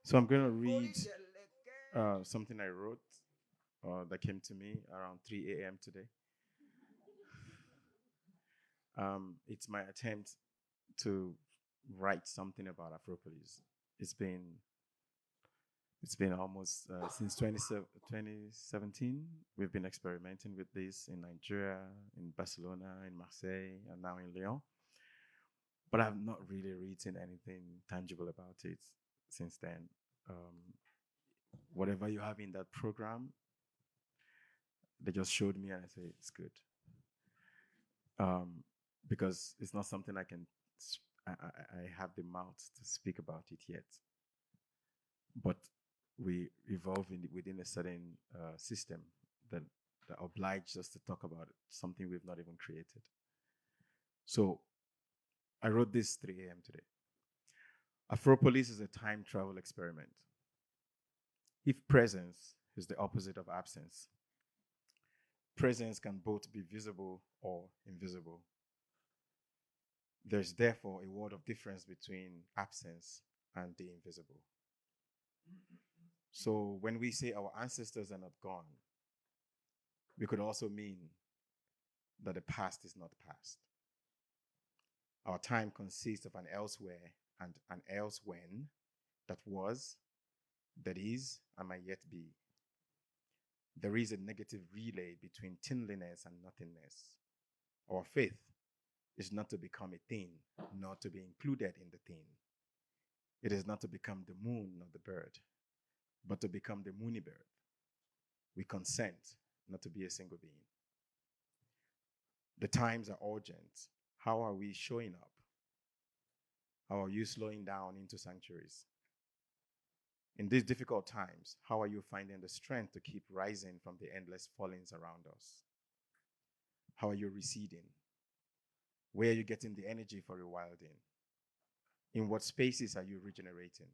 So I'm going to read something I wrote that came to me around 3 a.m. today. It's my attempt to write something about Afropolis. It's been it's been almost since 2017. We've been experimenting with this in Nigeria, in Barcelona, in Marseille, and now in Lyon. But I've not really written anything tangible about it since then. Um, Whatever you have in that program, they just showed me, and I say it's good, um, because it's not something I can. I have the mouth to speak about it yet, but we evolve within a certain system that that obliges us to talk about it, something we've not even created. So I wrote this 3 a.m. today. Afropolis is a time travel experiment. If presence is the opposite of absence, presence can both be visible or invisible. There's therefore a world of difference between absence and the invisible. So when we say our ancestors are not gone, we could also mean that the past is not past. Our time consists of an elsewhere and an elsewhen that was, that is, and might yet be. There is a negative relay between thinliness and nothingness. Our faith is not to become a thing, nor to be included in the thing. It is not to become the moon nor the bird, but to become the moony bird. We consent not to be a single being. The times are urgent. How are we showing up? How are you slowing down into sanctuaries? In these difficult times, how are you finding the strength to keep rising from the endless fallings around us? How are you receding? Where are you getting the energy for rewilding? In what spaces are you regenerating?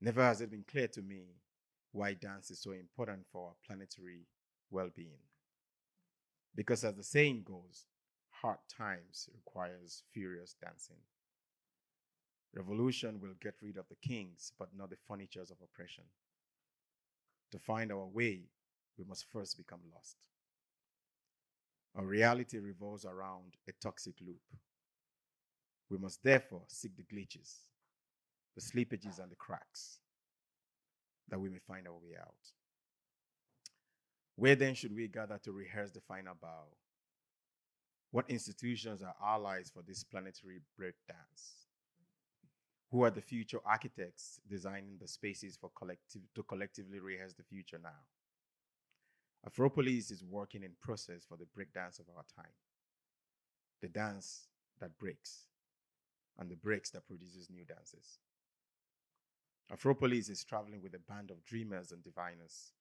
Never has it been clear to me why dance is so important for our planetary well being. Because, as the saying goes, hard times requires furious dancing. Revolution will get rid of the kings, but not the furnitures of oppression. To find our way, we must first become lost. Our reality revolves around a toxic loop. We must therefore seek the glitches, the slippages, and the cracks that we may find our way out. Where then should we gather to rehearse the final bow? What institutions are allies for this planetary breakdance? Who are the future architects designing the spaces for to collectively rehearse the future now? Afropolis is working in process for the breakdance of our time, the dance that breaks, and the breaks that produces new dances. Afropolis is traveling with a band of dreamers and diviners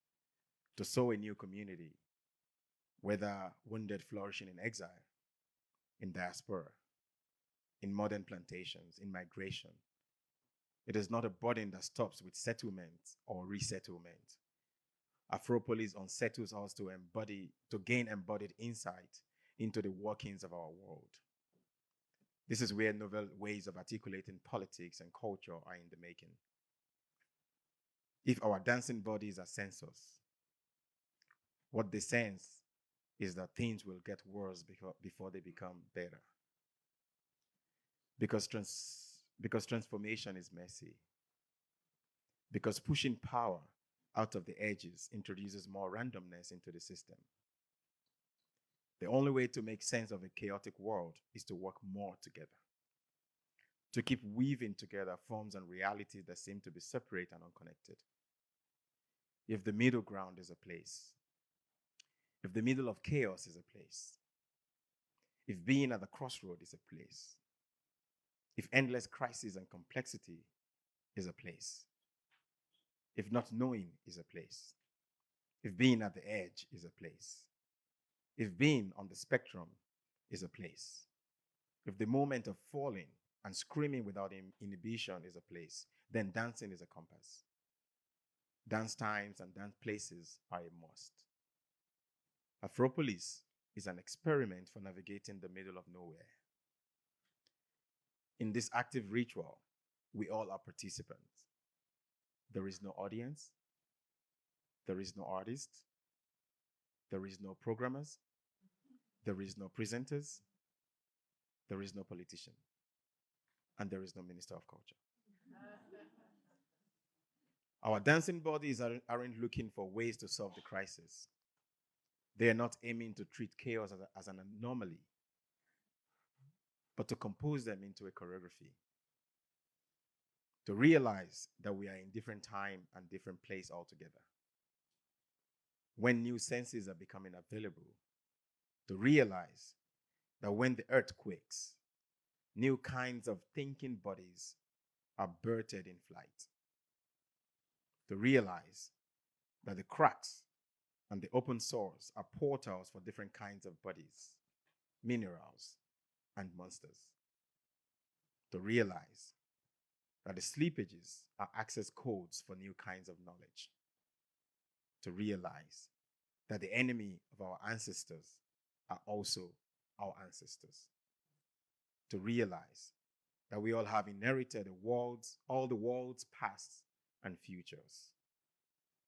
to sow a new community, whether wounded flourishing in exile, in diaspora, in modern plantations, in migration. It is not a burden that stops with settlement or resettlement. Afropolis unsettles us to gain embodied insight into the workings of our world. This is where novel ways of articulating politics and culture are in the making. If our dancing bodies are sensors, what they sense is that things will get worse before they become better. Because, because transformation is messy. Because pushing power out of the edges introduces more randomness into the system. The only way to make sense of a chaotic world is to work more together, to keep weaving together forms and realities that seem to be separate and unconnected. If the middle ground is a place, if the middle of chaos is a place, if being at the crossroad is a place, if endless crisis and complexity is a place, if not knowing is a place, if being at the edge is a place, if being on the spectrum is a place, if the moment of falling and screaming without inhibition is a place, then dancing is a compass. Dance times and dance places are a must. Afropolis is an experiment for navigating the middle of nowhere. In this active ritual, we all are participants. There is no audience. There is no artist. There is no programmers. There is no presenters. There is no politician. And there is no minister of culture. Our dancing bodies aren't looking for ways to solve the crisis. They are not aiming to treat chaos as an anomaly, but to compose them into a choreography. To realize that we are in different time and different place altogether. When new senses are becoming available, to realize that when the earth quakes, new kinds of thinking bodies are birthed in flight. To realize that the cracks and the open sores are portals for different kinds of bodies, minerals, and monsters. To realize that the sleepages are access codes for new kinds of knowledge. To realize that the enemy of our ancestors are also our ancestors. To realize that we all have inherited all the world's pasts and futures,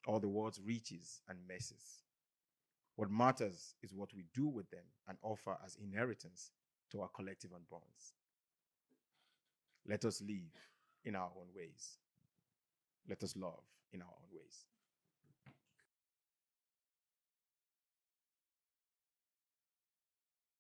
all the world's riches and messes. What matters is what we do with them and offer as inheritance to our collective unborns. Let us live in our own ways. Let us love in our own ways.